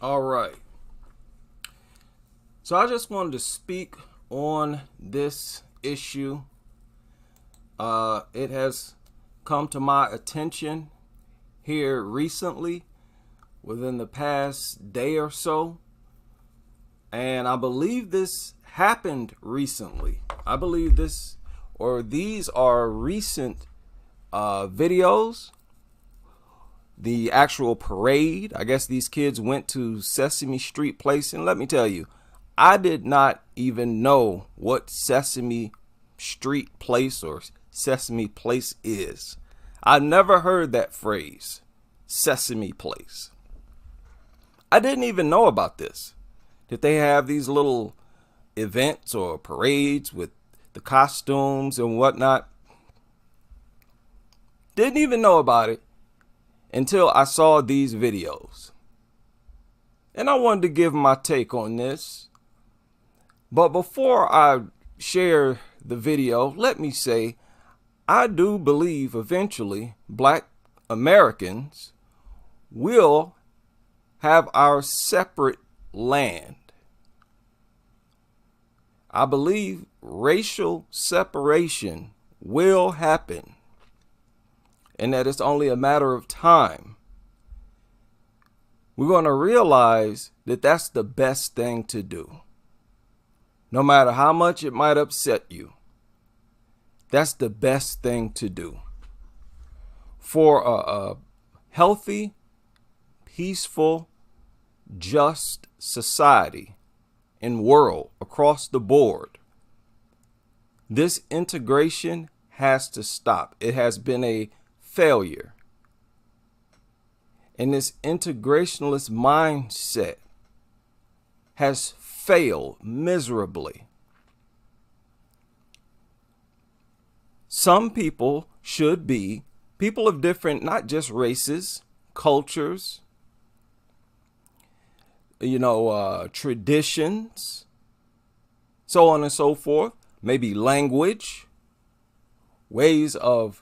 All right. So I just wanted to speak on this issue. It has come to my attention here recently, within the past day or so. And I believe this happened recently. I believe these are recent videos. The actual parade. I guess these kids went to Sesame Street Place, and let me tell you, I did not even know what Sesame Street Place or Sesame Place is. I never heard that phrase, Sesame Place. I didn't even know about this, that they have these little events or parades with the costumes and whatnot. Didn't even know about it until I saw these videos. And I wanted to give my take on this. But before I share the video, let me say, I do believe eventually Black Americans will have our separate land. I believe racial separation will happen, and that it's only a matter of time. We're going to realize that that's the best thing to do. No matter how much it might upset you, that's the best thing to do. For a healthy, peaceful, just society and world across the board, this integration has to stop. It has been a failure. And this integrationist mindset has failed miserably. Some people should be people of different, not just races, cultures, traditions, so on and so forth, maybe language, ways of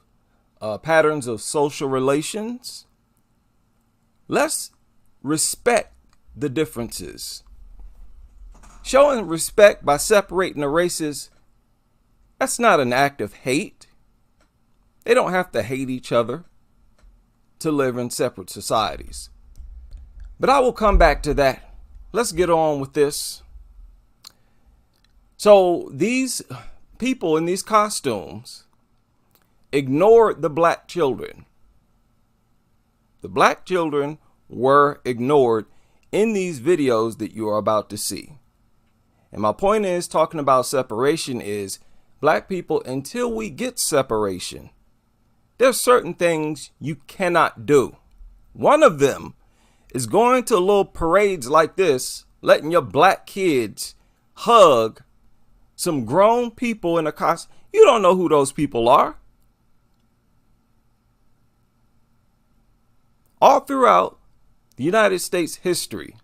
patterns of social relations. Let's respect the differences. Showing respect by separating the races, that's not an act of hate. They don't have to hate each other to live in separate societies. But I will come back to that. Let's get on with this. So these people in these costumes ignored the black children. The black children were ignored in these videos that you are about to see. And my point is, talking about separation, is black people, until we get separation, there's certain things you cannot do. One of them is going to little parades like this, letting your black kids hug some grown people in a costume. You don't know who those people are. All throughout the United States history,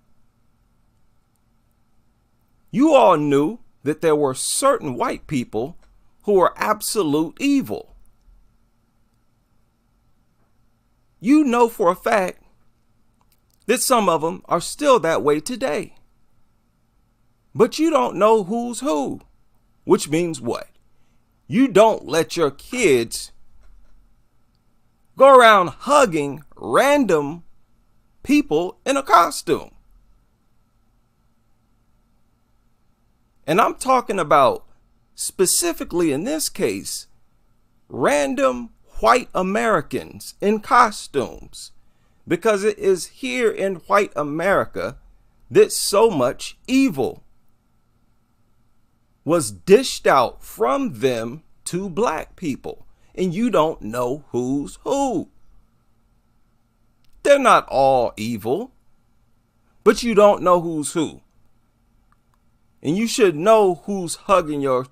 you all knew that there were certain white people who were absolute evil. You know for a fact that some of them are still that way today. But you don't know who's who, which means what? You don't let your kids go around hugging random people in a costume. And I'm talking about, specifically in this case, random white Americans in costumes, because it is here in white America that so much evil was dished out from them to black people, and you don't know who's who. They're not all evil, but you don't know who's who. And you should know who's hugging your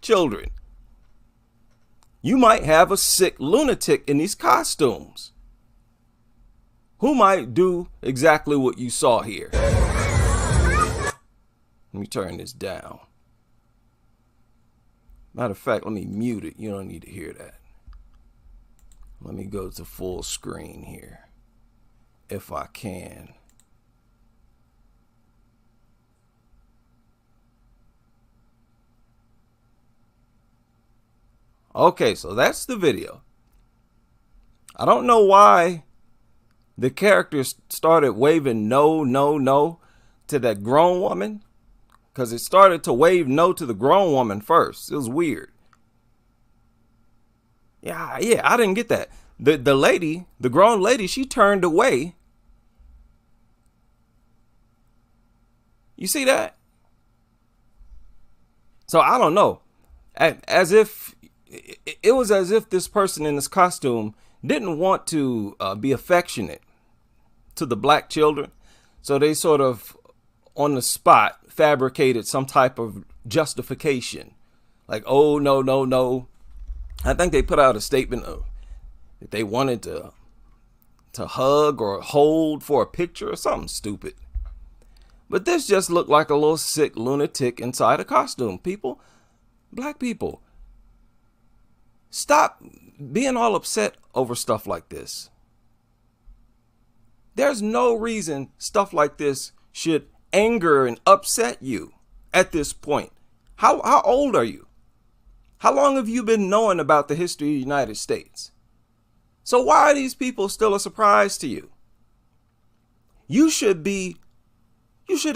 children. You might have a sick lunatic in these costumes who might do exactly what you saw here. Let me turn this down. Matter of fact, let me mute it. You don't need to hear that. Let me go to full screen here, if I can. Okay, so that's the video. I don't know why the characters started waving no, no, no to that grown woman, because it started to wave no to the grown woman first. It was weird. Yeah, I didn't get that. The lady, the grown lady, she turned away. You see that? So I don't know. As if it was as if this person in this costume didn't want to be affectionate to the black children. So they sort of on the spot fabricated some type of justification. Like, oh, no, no, no. I think they put out a statement of that they wanted to hug or hold for a picture or something stupid. But this just looked like a little sick lunatic inside a costume. People, black people, stop being all upset over stuff like this. There's no reason stuff like this should anger and upset you at this point. How old are you? How long have you been knowing about the history of the United States? So why are these people still a surprise to you? You should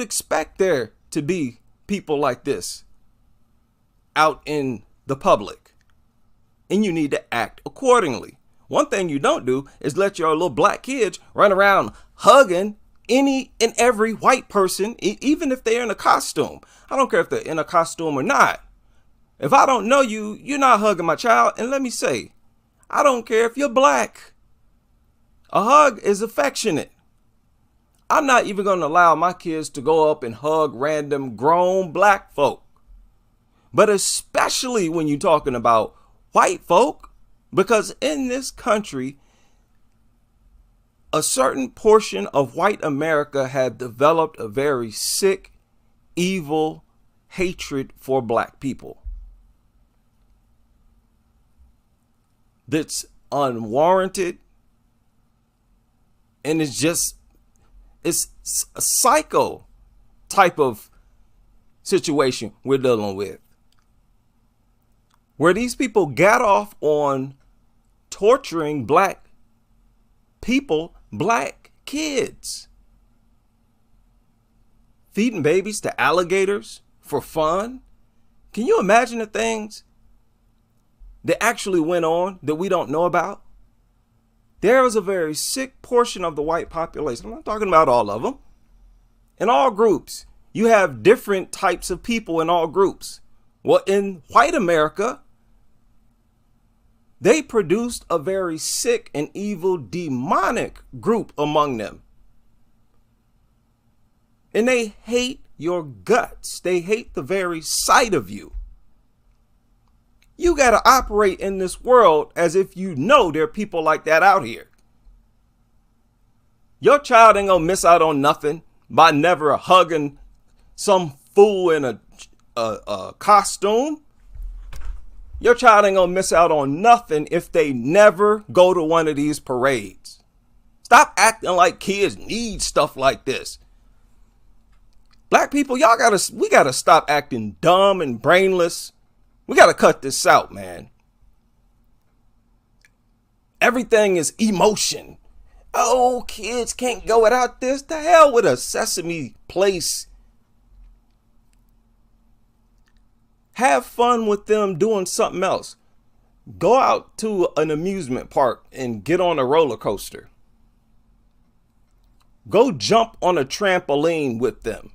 expect there to be people like this out in the public, and you need to act accordingly. One thing you don't do is let your little black kids run around hugging any and every white person, even if they're in a costume. I don't care if they're in a costume or not. If I don't know you, you're not hugging my child. And let me say, I don't care if you're black. A hug is affectionate. I'm not even going to allow my kids to go up and hug random grown black folk. But especially when you're talking about white folk, because in this country, a certain portion of white America have developed a very sick, evil hatred for black people. That's unwarranted, and it's a psycho type of situation we're dealing with, where these people got off on torturing black people, black kids, feeding babies to alligators for fun. Can you imagine the things that actually went on that we don't know about? There is a very sick portion of the white population. I'm not talking about all of them. In all groups, you have different types of people in all groups. Well, in white America, they produced a very sick and evil demonic group among them. And they hate your guts. They hate the very sight of you. You got to operate in this world as if you know there are people like that out here. Your child ain't gonna miss out on nothing by never hugging some fool in a costume. Your child ain't gonna miss out on nothing if they never go to one of these parades. Stop acting like kids need stuff like this. Black people, we gotta stop acting dumb and brainless. We got to cut this out, man. Everything is emotion. Oh, kids can't go without this. The hell with a Sesame place. Have fun with them doing something else. Go out to an amusement park and get on a roller coaster. Go jump on a trampoline with them.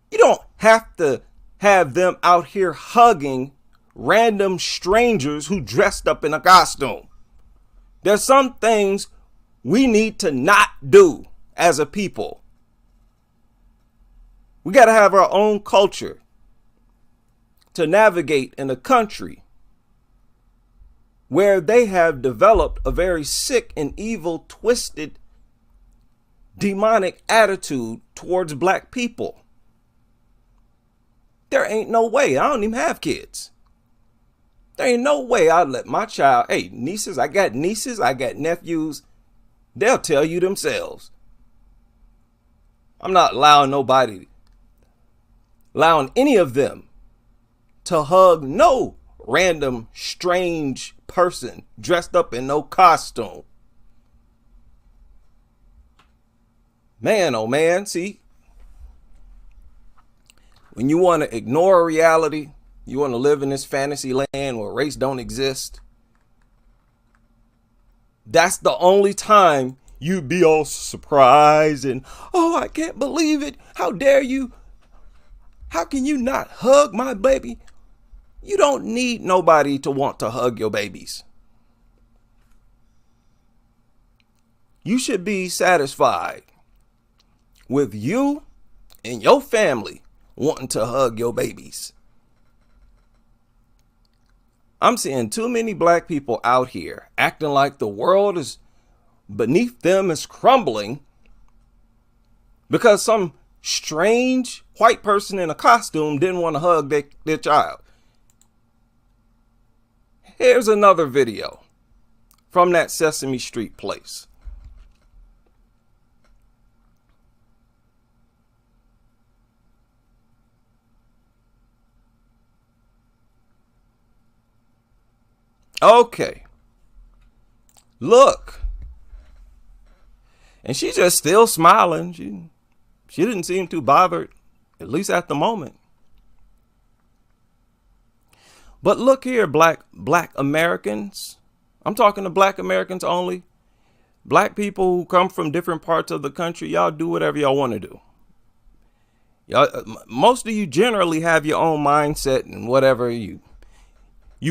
You don't have to have them out here hugging random strangers who dressed up in a costume. There's some things we need to not do as a people. We got to have our own culture to navigate in a country where they have developed a very sick and evil, twisted, demonic attitude towards black people. There ain't no way. I don't even have kids. There ain't no way I'd let my child, hey, nieces, I got nephews. They'll tell you themselves. I'm not allowing any of them to hug no random strange person dressed up in no costume. Man, oh man, see, when you want to ignore reality, you want to live in this fantasy land where race don't exist, that's the only time you be all surprised and, oh, I can't believe it. How dare you? How can you not hug my baby? You don't need nobody to want to hug your babies. You should be satisfied with you and your family wanting to hug your babies. I'm seeing too many black people out here acting like the world is beneath them, is crumbling because some strange white person in a costume didn't want to hug their child. Here's another video from that Sesame Street place. Okay. Look. And she's just still smiling. She didn't seem too bothered, at least at the moment. But look here, black Americans. I'm talking to black Americans only. Black people who come from different parts of the country, y'all do whatever y'all want to do. Y'all, most of you generally have your own mindset and whatever. You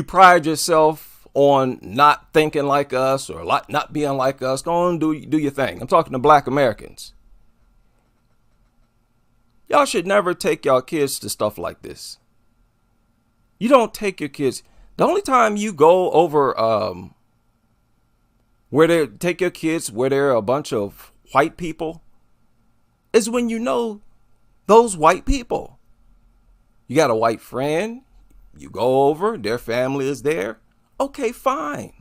pride yourself on not thinking like us or not being like us. Go on, do your thing. I'm talking to black Americans. Y'all should never take y'all kids to stuff like this. You don't take your kids. The only time you go over take your kids where there are a bunch of white people is when you know those white people. You got a white friend, you go over, their family is there. Okay, fine.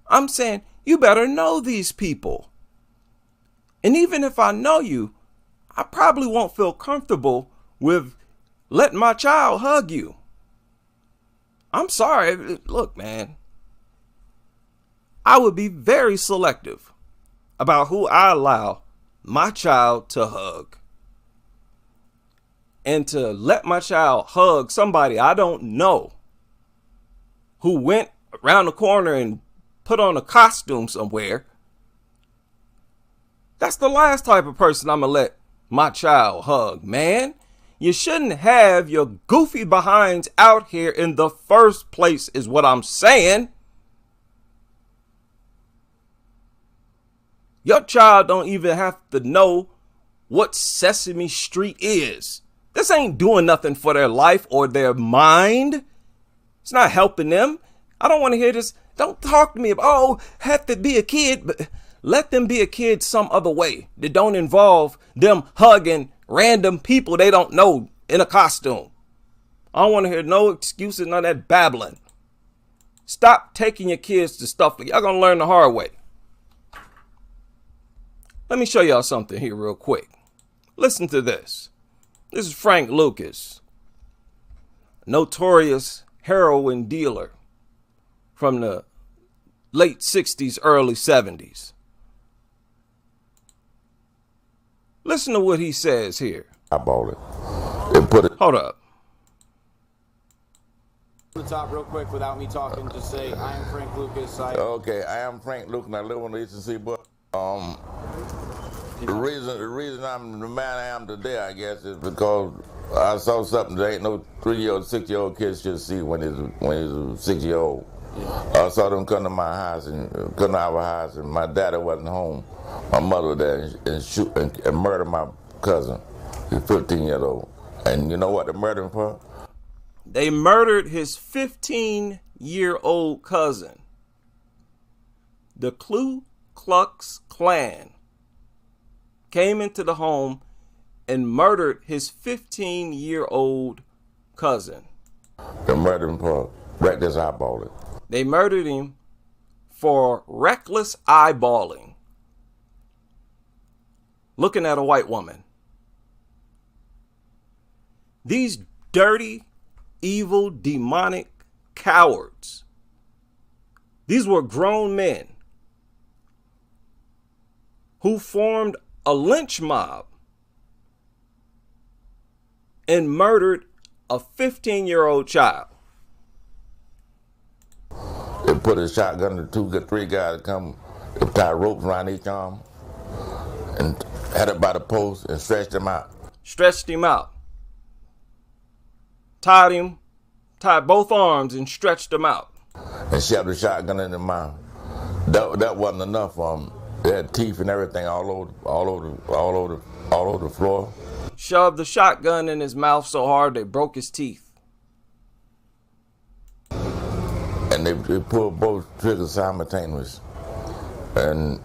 I'm saying you better know these people. And even if I know you, I probably won't feel comfortable with letting my child hug you. I'm sorry. Look, man, I would be very selective about who I allow my child to hug. And to let my child hug somebody I don't know who went around the corner and put on a costume somewhere, that's the last type of person I'm going to let my child hug, man. You shouldn't have your goofy behinds out here in the first place is what I'm saying. Your child don't even have to know what Sesame Street is. This ain't doing nothing for their life or their mind. It's not helping them. I don't want to hear this. Don't talk to me about, oh, have to be a kid, but let them be a kid some other way that don't involve them hugging random people they don't know in a costume. I don't want to hear no excuses, none of that babbling. Stop taking your kids to stuff. Y'all gonna learn the hard way. Let me show y'all something here real quick. Listen to this. This is Frank Lucas, notorious heroin dealer from the late 60s, early 70s. Listen to what he says here. I bought it. And put it. Hold up. The top real quick without me talking, just say I am Frank Lucas. Okay, I am Frank Lucas and I live on the Eastern Seaboard. The reason I'm the man I am today, I guess, is because I saw something that ain't no 3-year-old, 6-year-old kids should see when he's a 6-year-old. I saw them come to my house and come to our house, and my daddy wasn't home. My mother was there and shoot and murder my cousin. He's 15 years old. And you know what they murdered him for? They murdered his 15-year-old cousin. The Ku Klux Klan came into the home and murdered his 15-year-old cousin. They murdered him for reckless eyeballing. They murdered him for reckless eyeballing. Looking at a white woman. These dirty, evil, demonic cowards. These were grown men who formed a lynch mob and murdered a 15-year-old child. They put a shotgun to three guys to come, they tied ropes around each arm and had it by the post and stretched him out. Stretched him out. Tied both arms and stretched him out. And shoved the shotgun in the mouth. That wasn't enough for him. They had teeth and everything all over the floor. Shoved the shotgun in his mouth so hard they broke his teeth. And they pulled both triggers simultaneously. And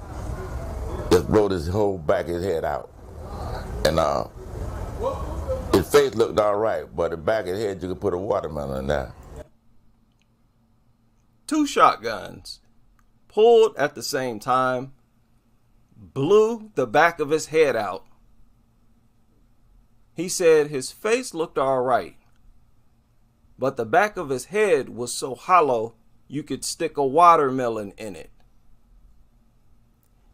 just blow his whole back of his head out. And his face looked all right, but the back of his head, you could put a watermelon in there. 2 shotguns pulled at the same time, blew the back of his head out. He said his face looked all right, but the back of his head was so hollow you could stick a watermelon in it.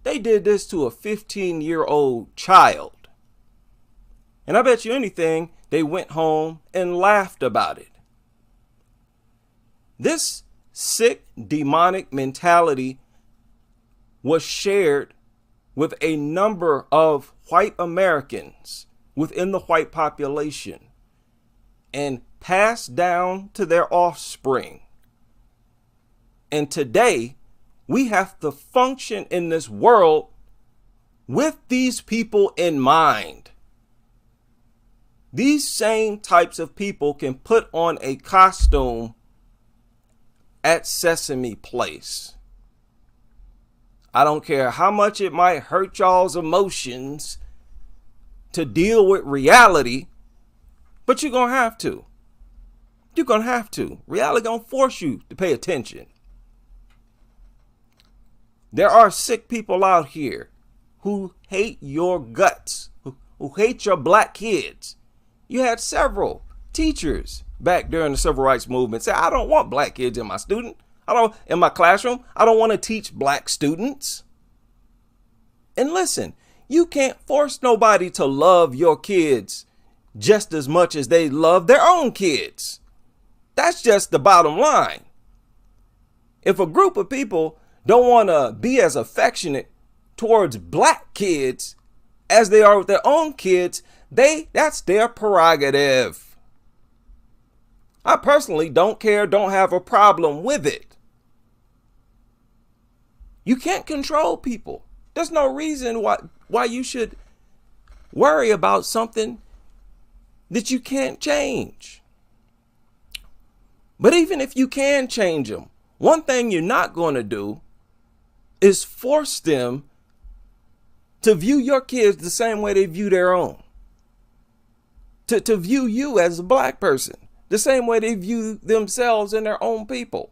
They did this to a 15-year-old child. And I bet you anything, they went home and laughed about it. This sick, demonic mentality was shared with a number of white Americans within the white population and passed down to their offspring. And today, we have to function in this world with these people in mind. These same types of people can put on a costume at Sesame Place. I don't care how much it might hurt y'all's emotions to deal with reality, but you're going to have to. You're going to have to. Reality going to force you to pay attention. There are sick people out here who hate your guts, who hate your black kids. You had several teachers back during the civil rights movement say, I don't want black kids in my classroom. I don't want to teach black students. And listen, you can't force nobody to love your kids just as much as they love their own kids. That's just the bottom line. If a group of people don't want to be as affectionate towards black kids as they are with their own kids, that's their prerogative. I personally don't care, don't have a problem with it. You can't control people. There's no reason why you should worry about something that you can't change. But even if you can change them, one thing you're not going to do is force them to view your kids the same way they view their own. To view you as a black person the same way they view themselves and their own people.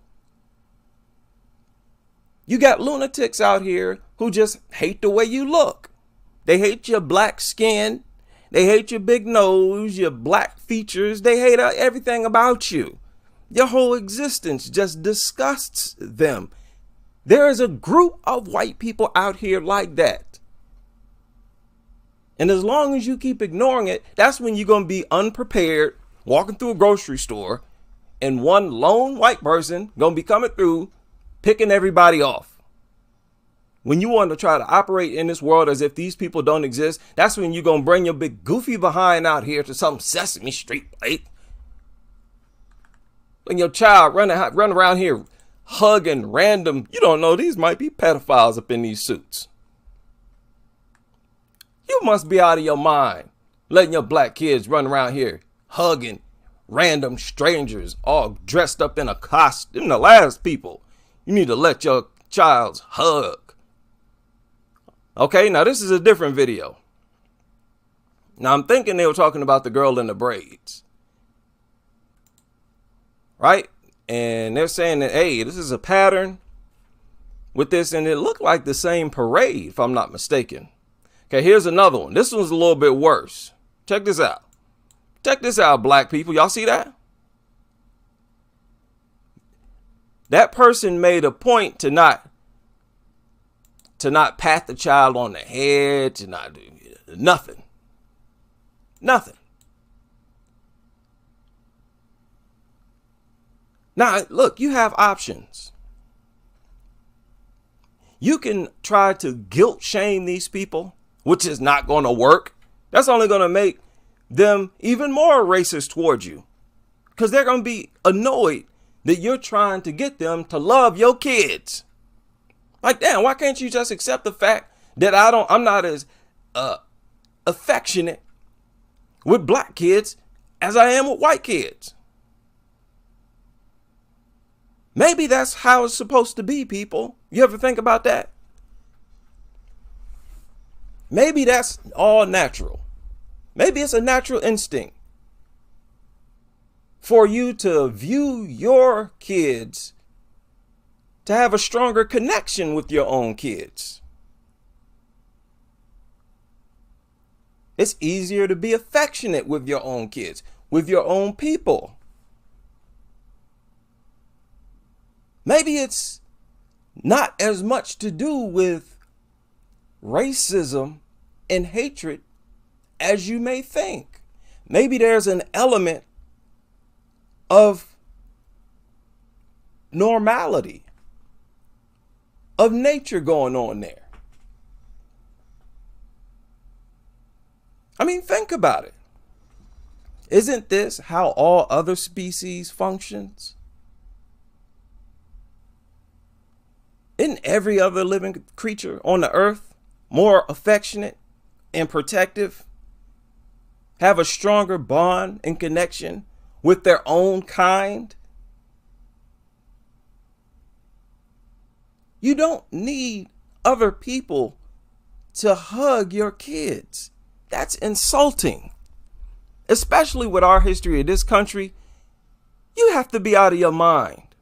You got lunatics out here who just hate the way you look. They hate your black skin. They hate your big nose, your black features. They hate everything about you. Your whole existence just disgusts them. There is a group of white people out here like that. And as long as you keep ignoring it, that's when you're going to be unprepared, walking through a grocery store, and one lone white person going to be coming through, picking everybody off. When you want to try to operate in this world as if these people don't exist, that's when you're going to bring your big goofy behind out here to some Sesame Street plate. And your child run around here hugging random, you don't know, these might be pedophiles up in these suits. You must be out of your mind letting your black kids run around here hugging random strangers all dressed up in a costume. The last people you need to let your child's hug. Okay, now this is a different video. Now I'm thinking they were talking about the girl in the braids. Right? And they're saying that, hey, this is a pattern with this, and it looked like the same parade, if I'm not mistaken. Okay, here's another one. This one's a little bit worse. Check this out. Check this out, black people. Y'all see that? That person made a point to not pat the child on the head, to not do nothing. Nothing. Now, look, you have options. You can try to guilt shame these people, which is not going to work. That's only going to make them even more racist towards you, because they're going to be annoyed that you're trying to get them to love your kids. Like, damn, why can't you just accept the fact that I'm not as affectionate with black kids as I am with white kids? Maybe that's how it's supposed to be, people. You ever think about that? Maybe that's all natural. Maybe it's a natural instinct for you to view your kids, to have a stronger connection with your own kids. It's easier to be affectionate with your own kids, with your own people. Maybe it's not as much to do with racism and hatred as you may think. Maybe there's an element of normality, of nature going on there. I mean, think about it. Isn't this how all other species functions? Isn't every other living creature on the earth more affectionate and protective, have a stronger bond and connection with their own kind? You don't need other people to hug your kids. That's insulting. Especially with our history of this country, you have to be out of your mind.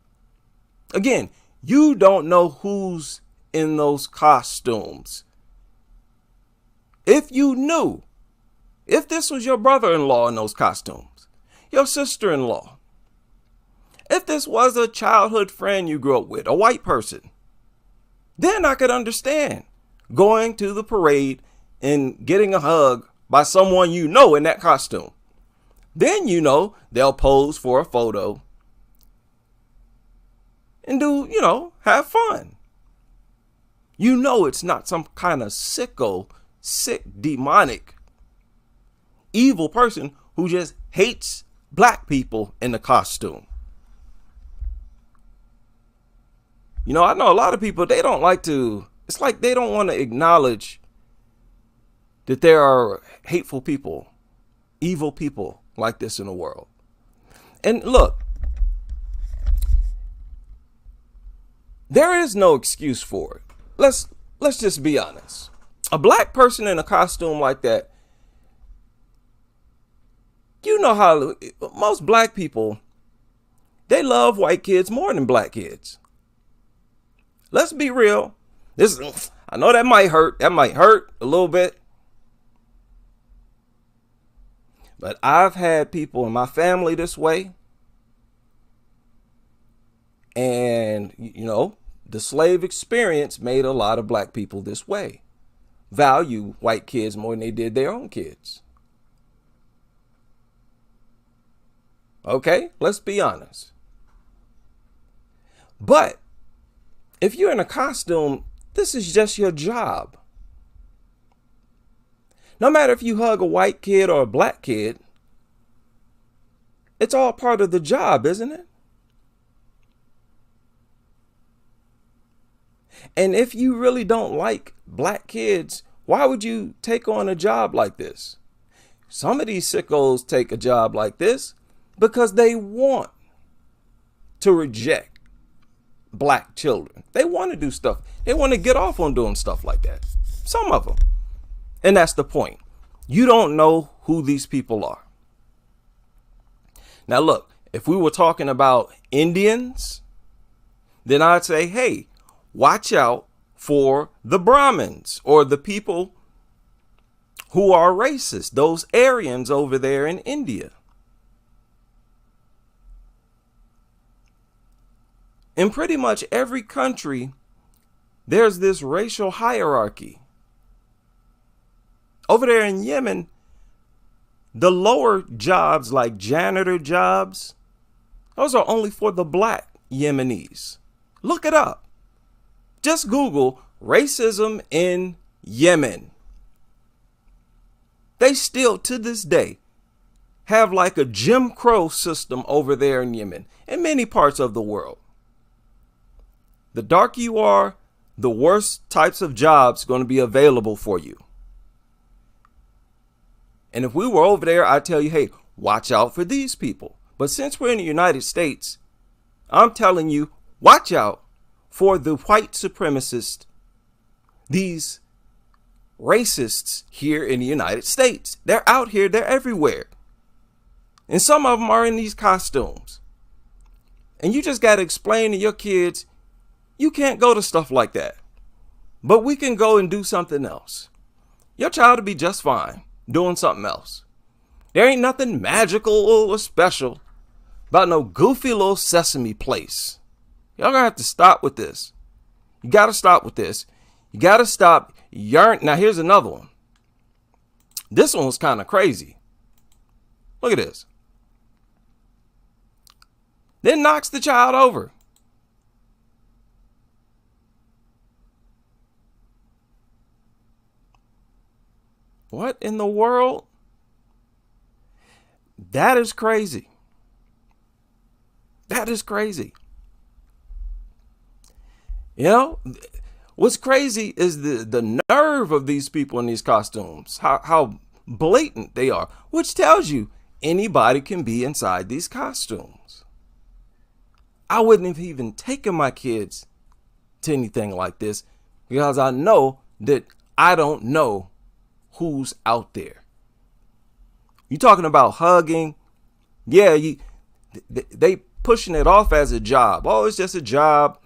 Again, you don't know who's in those costumes. If you knew, if this was your brother-in-law in those costumes, your sister-in-law, if this was a childhood friend you grew up with, a white person, then I could understand going to the parade and getting a hug by someone you know in that costume. Then you know they'll pose for a photo and do, have fun. You know it's not some kind of sicko, sick, demonic, evil person who just hates black people in the costume. I know a lot of people, they don't like to, it's like they don't want to acknowledge that there are hateful people, evil people like this in the world. And look, there is no excuse for it. Let's just be honest. A black person in a costume like that, you know how most black people, they love white kids more than black kids. Let's be real. I know that might hurt. That might hurt a little bit. But I've had people in my family this way. And, the slave experience made a lot of black people this way. Value white kids more than they did their own kids. Okay, let's be honest. But if you're in a costume, this is just your job. No matter if you hug a white kid or a black kid, it's all part of the job, isn't it? And if you really don't like black kids, why would you take on a job like this? Some of these sickos take a job like this because they want to reject black children. They want to do stuff. They want to get off on doing stuff like that. Some of them. And that's the point. You don't know who these people are. Now, look, if we were talking about Indians, then I'd say, hey, watch out for the Brahmins or the people who are racist, those Aryans over there in India. In pretty much every country, there's this racial hierarchy. Over there in Yemen, the lower jobs like janitor jobs, those are only for the black Yemenis. Look it up. Just Google racism in Yemen. They still, to this day, have like a Jim Crow system over there in Yemen and many parts of the world. The darker you are, the worse types of jobs going to be available for you. And if we were over there, I'd tell you, hey, watch out for these people. But since we're in the United States, I'm telling you, watch out for the white supremacists, these racists here in the United States. They're out here, they're everywhere. And some of them are in these costumes. And you just got to explain to your kids, you can't go to stuff like that. But we can go and do something else. Your child will be just fine doing something else. There ain't nothing magical or special about no goofy little Sesame place. Y'all gonna have to stop with this. You gotta stop with this. You gotta stop yearning. Now here's another one. This one was kind of crazy. Look at this. Then knocks the child over. What in the world? That is crazy. That is crazy. You know, what's crazy is the nerve of these people in these costumes, how blatant they are, which tells you anybody can be inside these costumes. I wouldn't have even taken my kids to anything like this because I know that I don't know who's out there. You talking about hugging? Yeah, they pushing it off as a job. Oh, it's just a job.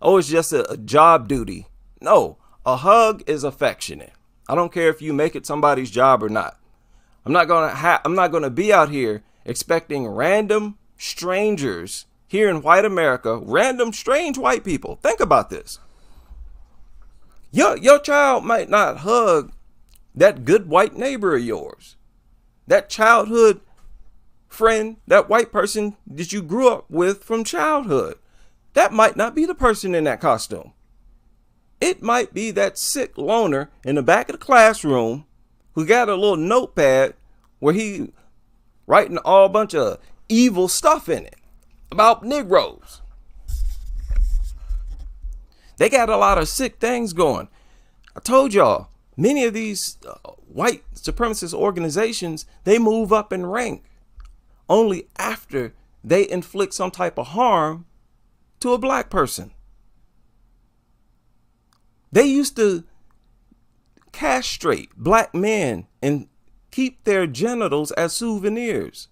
Oh, it's just a job duty. No, a hug is affectionate. I don't care if you make it somebody's job or not. I'm not gonna be out here expecting random strangers here in white America, random strange white people. Think about this. Your child might not hug that good white neighbor of yours, that childhood friend, that white person that you grew up with from childhood. That might not be the person in that costume. It might be that sick loner in the back of the classroom who got a little notepad where he writing all bunch of evil stuff in it about Negroes. They got a lot of sick things going. I told y'all, many of these white supremacist organizations, they move up in rank only after they inflict some type of harm to a black person. They used to castrate black men and keep their genitals as souvenirs.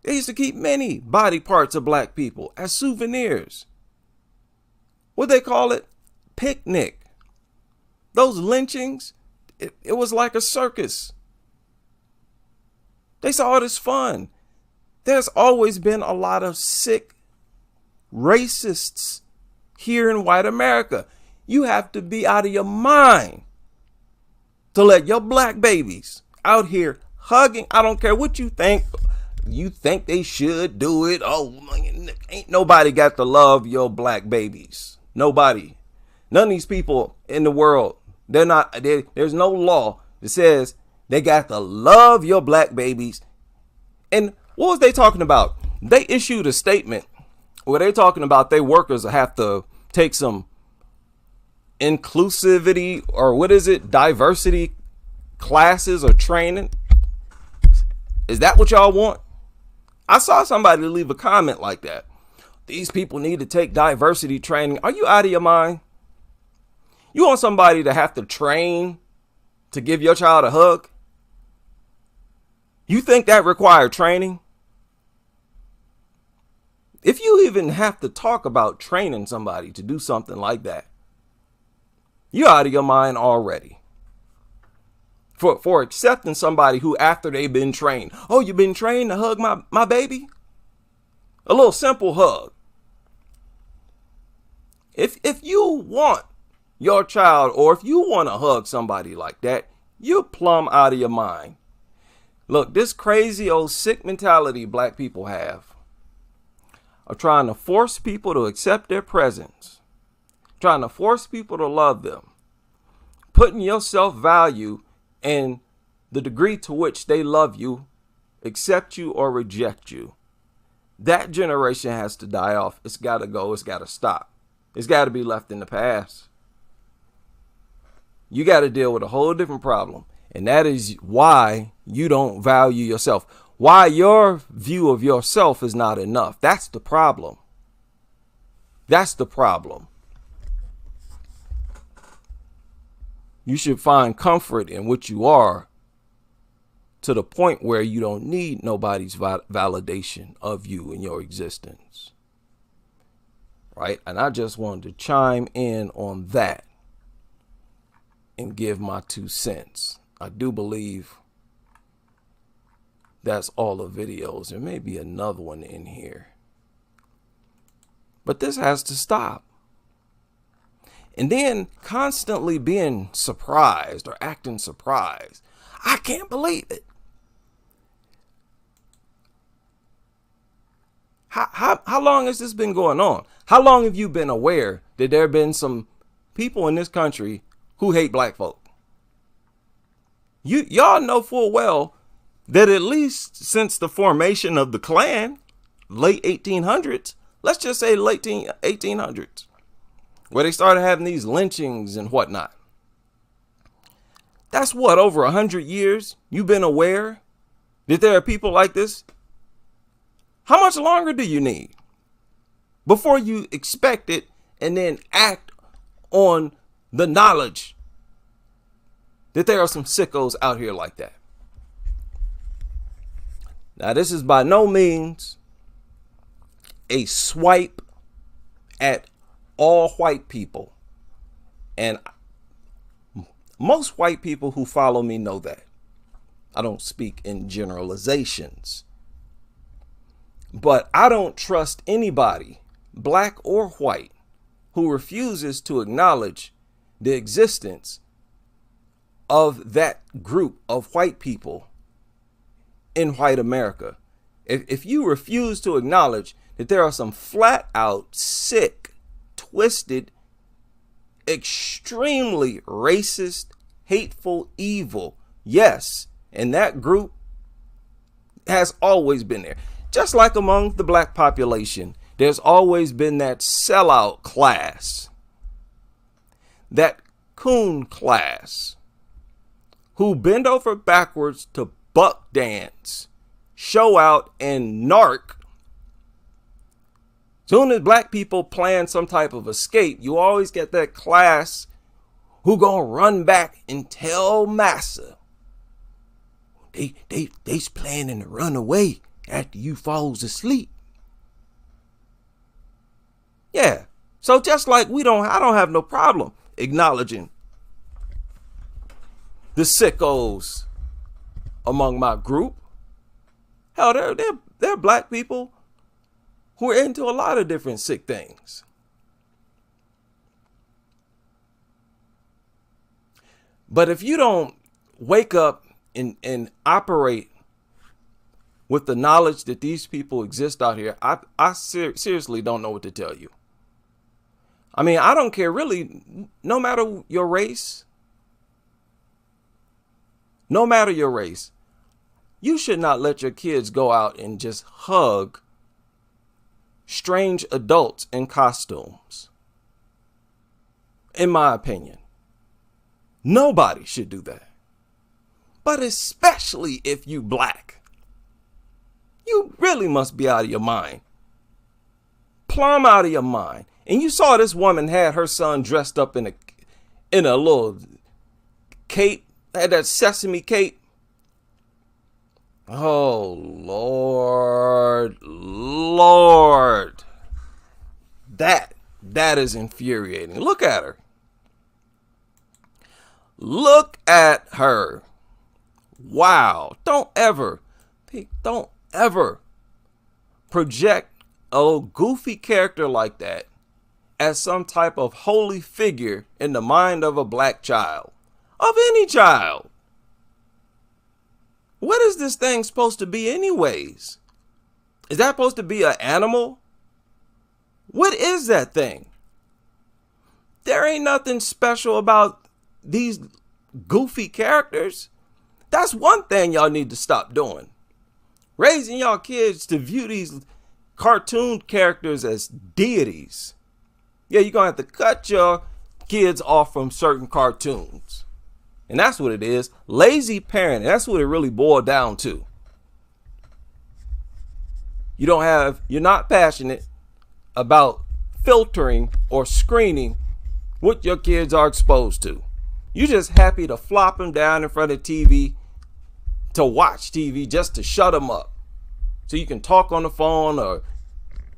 They used to keep many body parts of black people as souvenirs. What they call it? Picnic. Those lynchings, it was like a circus. They saw it as fun. There's always been a lot of sick racists here in white America. You have to be out of your mind to let your black babies out here hugging. I don't care what you think. You think they should do it. Oh, ain't nobody got to love your black babies. Nobody. None of these people in the world, there's no law that says they got to love your black babies. And what was they talking about? They issued a statement where they talking about their workers have to take some inclusivity or what is it? Diversity classes or training. Is that what y'all want? I saw somebody leave a comment like that. These people need to take diversity training. Are you out of your mind? You want somebody to have to train to give your child a hug? You think that required training? If you even have to talk about training somebody to do something like that, you're out of your mind already. For accepting somebody who after they've been trained. Oh, you've been trained to hug my baby? A little simple hug. If you want your child, or if you want to hug somebody like that, you're plumb out of your mind. Look, this crazy old sick mentality black people have of trying to force people to accept their presence, trying to force people to love them, putting your self-value in the degree to which they love you, accept you, or reject you. That generation has to die off. It's got to go. It's got to stop. It's got to be left in the past. You got to deal with a whole different problem. And that is why you don't value yourself. Why your view of yourself is not enough. That's the problem. That's the problem. You should find comfort in what you are, to the point where you don't need nobody's validation of you and your existence. Right? And I just wanted to chime in on that and give my 2 cents. I do believe that's all the videos. There may be another one in here. But this has to stop. And then constantly being surprised or acting surprised. I can't believe it. How long has this been going on? How long have you been aware that there have been some people in this country who hate black folk? Y'all know full well that at least since the formation of the Klan, late 1800s, let's just say late 1800s, where they started having these lynchings and whatnot. That's what, over 100 years you've been aware that there are people like this? How much longer do you need before you expect it and then act on the knowledge that there are some sickos out here like that? Now, this is by no means a swipe at all white people. And most white people who follow me know that. I don't speak in generalizations. But I don't trust anybody, black or white, who refuses to acknowledge the existence of that group of white people in white America. If you refuse to acknowledge that there are some flat out sick, twisted, extremely racist, hateful, evil, yes, and that group has always been there. Just like among the black population, there's always been that sellout class, that coon class, who bend over backwards to buck dance, show out, and narc. Soon as black people plan some type of escape, you always get that class who gonna run back and tell massa they's planning to run away after you falls asleep. Yeah. So just like I don't have no problem acknowledging the sickos among my group. Hell, there are black people who are into a lot of different sick things. But if you don't wake up and operate with the knowledge that these people exist out here, I seriously don't know what to tell you. I mean, I don't care really, no matter your race, you should not let your kids go out and just hug strange adults in costumes. In my opinion, nobody should do that. But especially if you black. You really must be out of your mind. Plumb out of your mind. And you saw this woman had her son dressed up in a little cape, had that Sesame cape. Oh, Lord. That is infuriating. Look at her. Look at her. Wow. Don't ever project a little goofy character like that as some type of holy figure in the mind of a black child, of any child. What is this thing supposed to be anyways? Is that supposed to be an animal? What is that thing? There ain't nothing special about these goofy characters. That's one thing y'all need to stop doing. Raising y'all kids to view these cartoon characters as deities. Yeah, you're going to have to cut your kids off from certain cartoons. And that's what it is. Lazy parenting. That's what it really boiled down to. You're not passionate about filtering or screening what your kids are exposed to. You're just happy to flop them down in front of TV, to watch TV just to shut them up. So you can talk on the phone or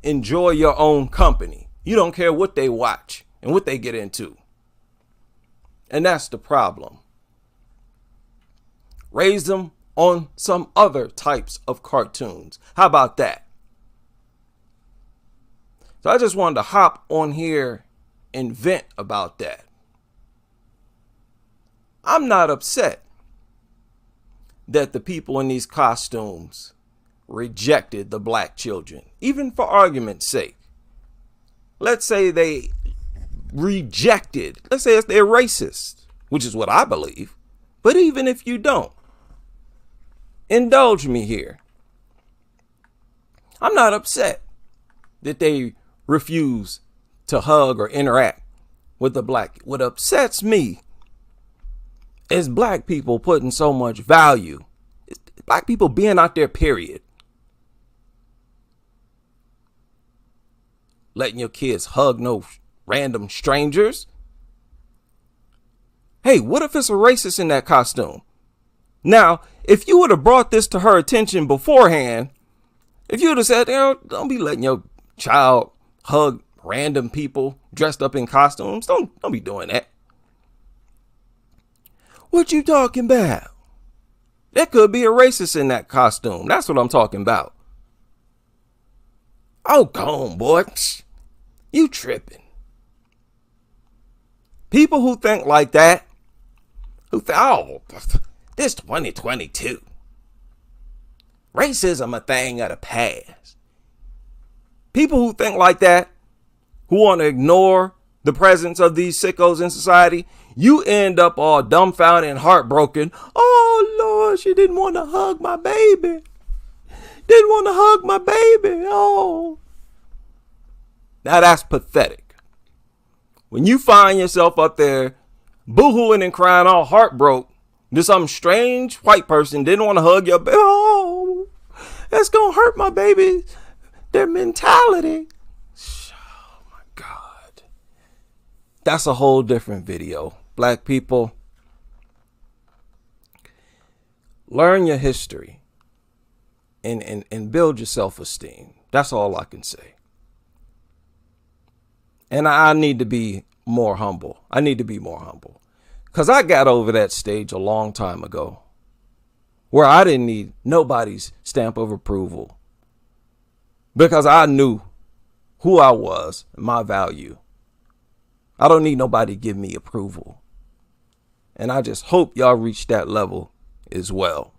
enjoy your own company. You don't care what they watch and what they get into. And that's the problem. Raise them on some other types of cartoons. How about that? So I just wanted to hop on here and vent about that. I'm not upset that the people in these costumes rejected the black children, even for argument's sake. Let's say they rejected, let's say they're racist, which is what I believe. But even if you don't, indulge me here. I'm not upset that they refuse to hug or interact with the black. What upsets me is black people putting so much value, black people being out there, period. Letting your kids hug no random strangers. Hey, what if it's a racist in that costume? Now, if you would have brought this to her attention beforehand, if you would have said, don't be letting your child hug random people dressed up in costumes. Don't be doing that. What you talking about? There could be a racist in that costume. That's what I'm talking about. Oh, go on, boy. You tripping. People who think like that, this 2022. Racism a thing of the past. People who think like that, who want to ignore the presence of these sickos in society, you end up all dumbfounded and heartbroken. Oh, Lord, she didn't want to hug my baby. Didn't want to hug my baby. Oh. Now that's pathetic. When you find yourself up there boo-hooing and crying all heartbroken, there's some strange white person didn't want to hug your baby. Oh, that's going to hurt my baby. Their mentality. Oh my God. That's a whole different video. Black people, learn your history and build your self-esteem. That's all I can say. And I need to be more humble. I need to be more humble. Because I got over that stage a long time ago where I didn't need nobody's stamp of approval. Because I knew who I was, my value. I don't need nobody to give me approval. And I just hope y'all reach that level as well.